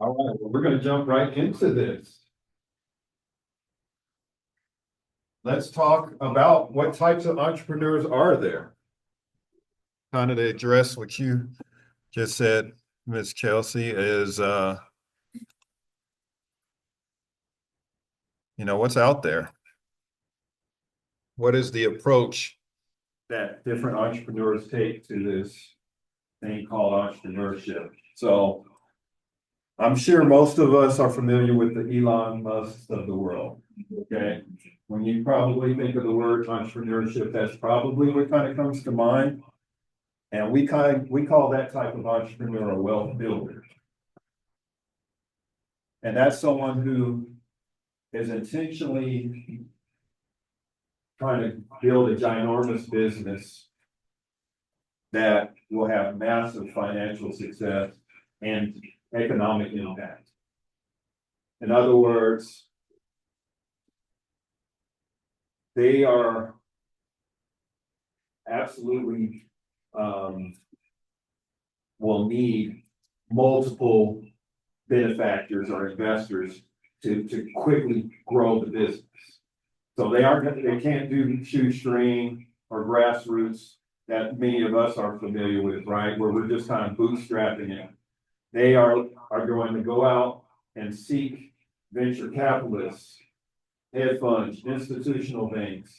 All right, well, we're going to jump right into this. Let's talk about what types of entrepreneurs are there. Kind of to address what you just said, Ms. Chelsea, is what's out there? What is the approach that different entrepreneurs take to this thing called entrepreneurship? So I'm sure most of us are familiar with the Elon Musks of the world. Okay. When you probably think of the word entrepreneurship, that's probably what kind of comes to mind. And we call that type of entrepreneur a wealth builder. And that's someone who is intentionally trying to build a ginormous business that will have massive financial success and economic impact. In other words, they are absolutely will need multiple benefactors or investors to quickly grow the business. So they can't do shoestring or grassroots that many of us are familiar with, right? Where we're just kind of bootstrapping it. They are going to go out and seek venture capitalists, hedge funds, institutional banks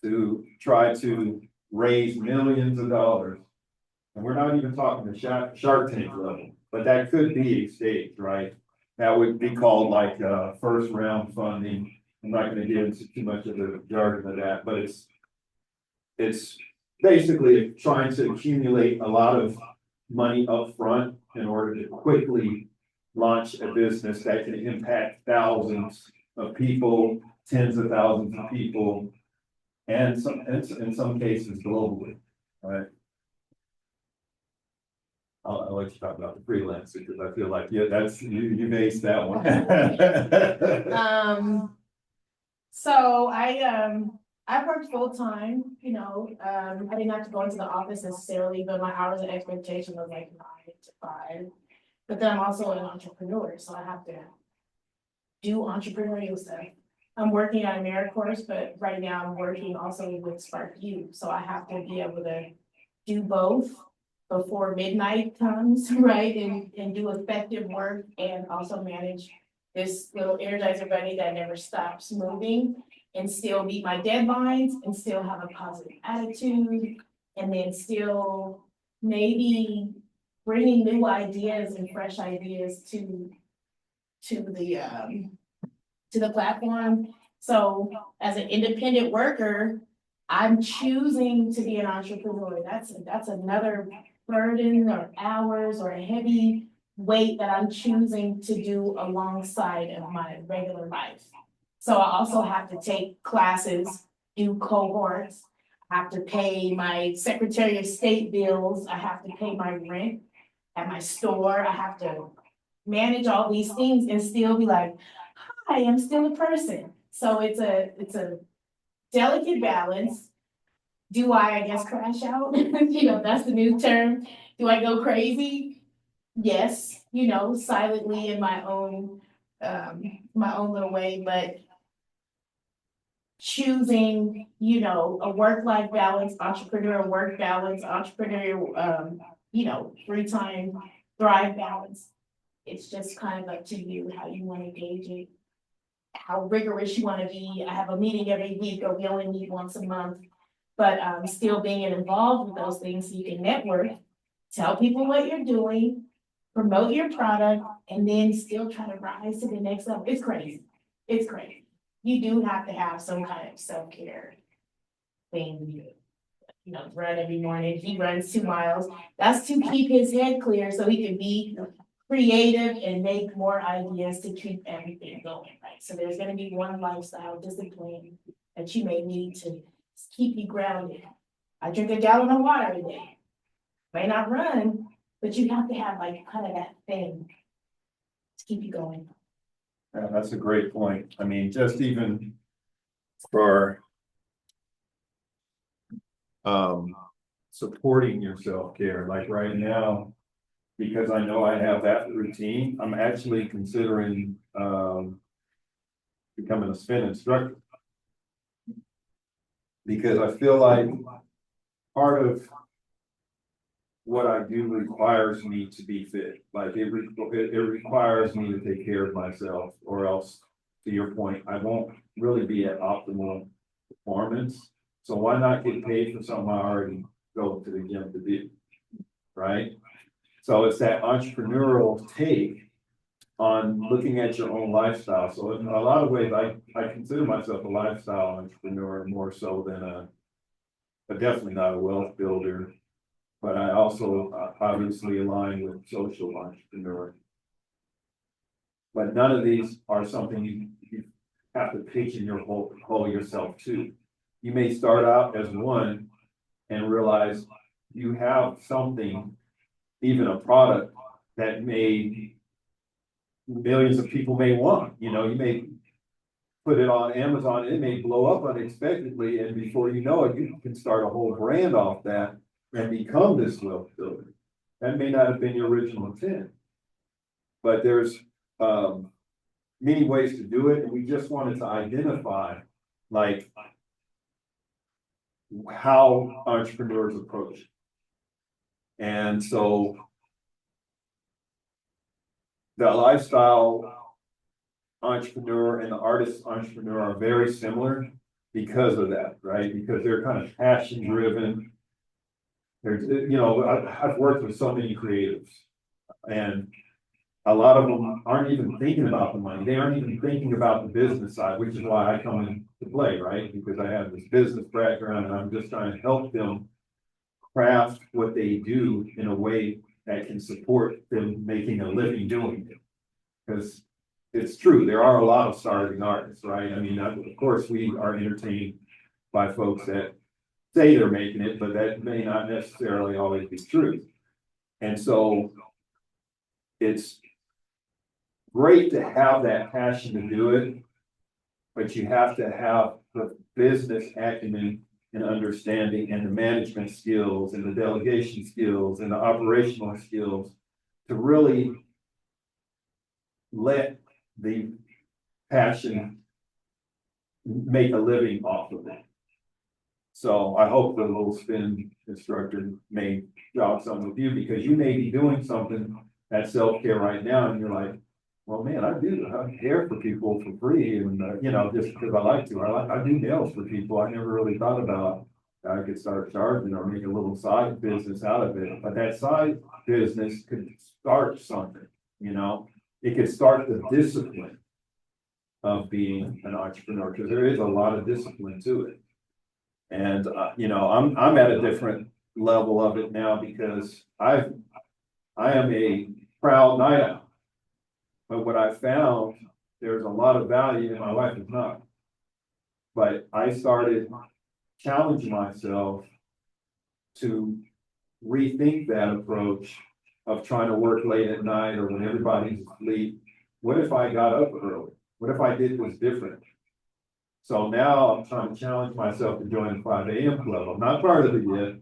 to try to raise millions of dollars. And we're not even talking the Shark Tank level, but that could be a stage, right? That would be called like first round funding. I'm not going to get into too much of the jargon of that, but it's basically trying to accumulate a lot of money up front in order to quickly launch a business that can impact thousands of people, tens of thousands of people, and in some cases globally, right? I'll let you talk about the freelancer because I feel like, yeah, that's you aced that one. So I worked full time, I didn't have to go into the office necessarily, but my hours of expectation was like 9 to 5. But then I'm also an entrepreneur, so I have to do entrepreneurial stuff. I'm working at AmeriCourse, but right now I'm working also with Spark U, so I have to be able to do both before midnight comes, right? And do effective work and also manage this little Energizer bunny that never stops moving and still meet my deadlines and still have a positive attitude and then still maybe bringing new ideas and fresh ideas to the platform. So as an independent worker, I'm choosing to be an entrepreneur. That's another burden or hours or a heavy weight that I'm choosing to do alongside of my regular life. So I also have to take classes, do cohorts, I have to pay my Secretary of State bills, I have to pay my rent at my store, I have to manage all these things and still be like, hi, I'm still a person. So it's a delicate balance. Do I guess, crash out? That's the new term. Do I go crazy? Yes, silently in my own little way, but choosing, a work-life balance, entrepreneurial work balance, entrepreneurial, free time, thrive balance. It's just kind of up to you how you want to gauge it, how rigorous you want to be. I have a meeting every week, or we only meet once a month, but still being involved with those things so you can network, tell people what you're doing, promote your product, and then still try to rise to the next level. It's crazy. It's crazy. You do have to have some kind of self-care thing. Run every morning. He runs 2 miles. That's to keep his head clear so he can be creative and make more ideas to keep everything going, right? So there's going to be one lifestyle discipline that you may need to keep you grounded. I drink a gallon of water a day. May not run, but you have to have like kind of that thing to keep you going. Yeah, that's a great point. I mean, just even for supporting your self-care, like right now, because I know I have that routine. I'm actually considering, becoming a spin instructor. Because I feel like part of what I do requires me to be fit. Like it requires me to take care of myself, or else, to your point, I won't really be at optimal performance. So why not get paid for something I already go to the gym to do, right? So it's that entrepreneurial take on looking at your own lifestyle. So in a lot of ways, I consider myself a lifestyle entrepreneur more so than but definitely not a wealth builder. But I also obviously align with social entrepreneur. But none of these are something you have to pigeonhole yourself to. You may start out as one and realize you have something, even a product that millions of people may want. You know, you may put it on Amazon, it may blow up unexpectedly, and before you know it, you can start a whole brand off that and become this wealth builder. That may not have been your original intent, but there's many ways to do it, and we just wanted to identify like how entrepreneurs approach it. And so the lifestyle entrepreneur and the artist entrepreneur are very similar because of that, right? Because they're kind of passion driven. There's, you know, I've worked with so many creatives, and a lot of them aren't even thinking about the money. They aren't even thinking about the business side, which is why I come into play, right? Because I have this business background and I'm just trying to help them craft what they do in a way that can support them making a living doing it. Because it's true, there are a lot of starving artists, right? I mean, of course, we are entertained by folks that say they're making it, but that may not necessarily always be true. And so it's great to have that passion to do it, but you have to have the business acumen and understanding and the management skills and the delegation skills and the operational skills to really let the passion make a living off of it. So I hope the little spin instructor may jog something with you, because you may be doing something at self-care right now and you're like, well, man, I do hair for people for free, and you know, just because I like to. I do nails for people. I never really thought about I could start charging or make a little side business out of it. But that side business could start something, you know. It could start the discipline of being an entrepreneur, because there is a lot of discipline to it. And you know, I'm at a different level of it now, because I am a proud night owl. But what I found, there's a lot of value, and my wife is not. But I started challenging myself to rethink that approach of trying to work late at night or when everybody's asleep. What if I got up early? What if I did this different? So now I'm trying to challenge myself to join the 5 a.m. club. I'm not part of it yet,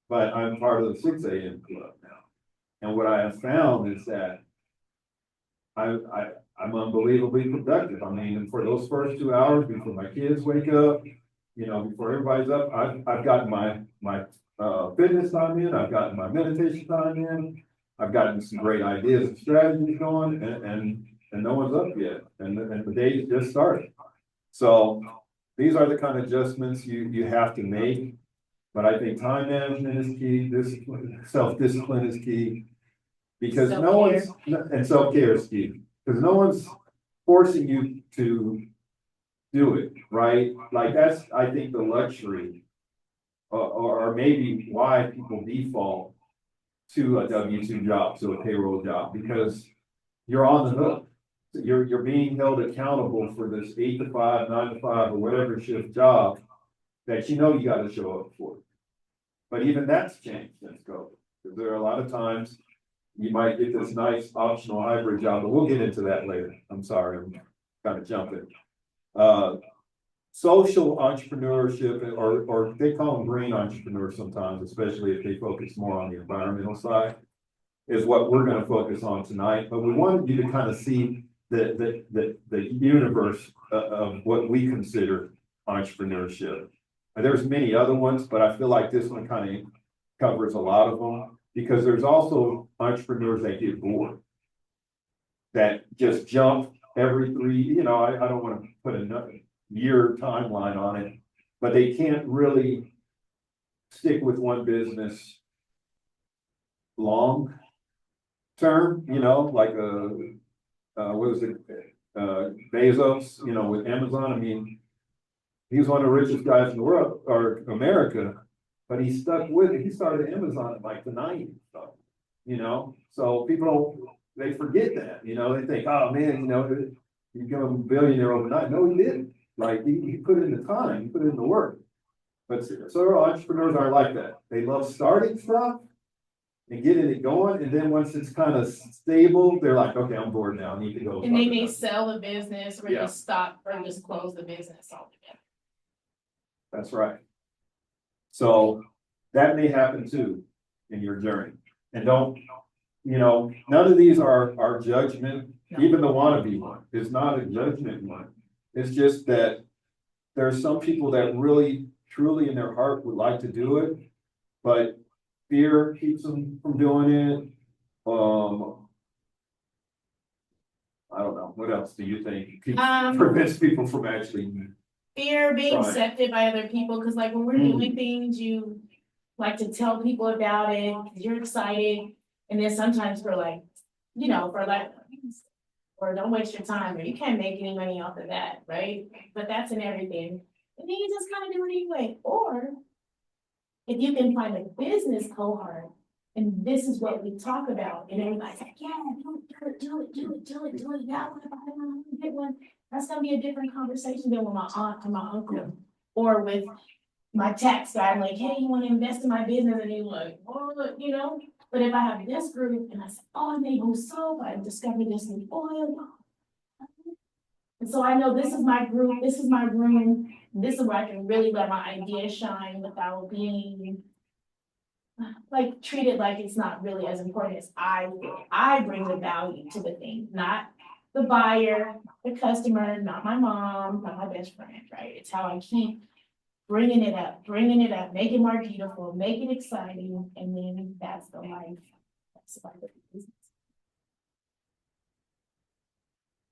but I'm part of the 6 a.m. club now. And what I have found is that I'm unbelievably productive. I mean, for those first 2 hours before my kids wake up, you know, before everybody's up, I've gotten my fitness time in, I've gotten my meditation time in, I've gotten some great ideas and strategies going, and no one's up yet, and the day just started. So these are the kind of adjustments you have to make. But I think time management is key, discipline, self-discipline is key. Because no one's, and self-care is key, because no one's forcing you to do it, right? Like that's, I think, the luxury, or maybe why people default to a W-2 job, to a payroll job, because you're on the hook. You're being held accountable for this 8 to 5, 9 to 5, or whatever shift job that you know you got to show up for. But even that's changed since COVID, because there are a lot of times you might get this nice optional hybrid job, but we'll get into that later. I'm sorry, I'm kind of jumping. Social entrepreneurship, or they call them green entrepreneurs sometimes, especially if they focus more on the environmental side. is what we're gonna focus on tonight, but we wanted you to kind of see the universe of what we consider entrepreneurship. And there's many other ones, but I feel like this one kind of covers a lot of them, because there's also entrepreneurs that get bored, that just jump every three, I don't want to put a year timeline on it, but they can't really stick with one business long term, like what was it, Bezos, with Amazon. I mean, he was one of the richest guys in the world, or America, but he stuck with it. He started Amazon in like the 90s, so people they forget that, they think, oh man, you become a billionaire overnight. No, he didn't. Like he put in the time, he put in the work. But so entrepreneurs are like that. They love starting stuff and getting it going, and then once it's kind of stable, they're like, okay, I'm bored now, I need to go. And they may sell the business or Yeah. just stop or just close the business altogether. That's right. So that may happen too in your journey. And don't, none of these are our judgment, even the wannabe one is not a judgment one. It's just that there are some people that really, truly in their heart would like to do it, but fear keeps them from doing it. I don't know. What else do you think prevents people from actually? Fear being Right. accepted by other people, because like when we're doing things, you like to tell people about it, 'cause you're excited, and then sometimes for like, or don't waste your time, or you can't make any money off of that, right? But that's in everything, and then you just kind of do it anyway. Or if you can find a business cohort, and this is what we talk about, and everybody's like, yeah, do it, yeah, I want to buy one, I want to get one. That's gonna be a different conversation than with my aunt and my uncle, or with my tax guy. I'm like, hey, you want to invest in my business? And he's like, oh, But if I have this group and I say, oh, I made new soap, I discovered this new oil. And so I know this is my group, this is my room, this is where I can really let my ideas shine without being like treated like it's not really as important as I feel. I bring the value to the thing, not the buyer, the customer, not my mom, not my best friend, right? It's how I keep bringing it up, make it more beautiful, make it exciting, and then that's the life. That's the life of the business.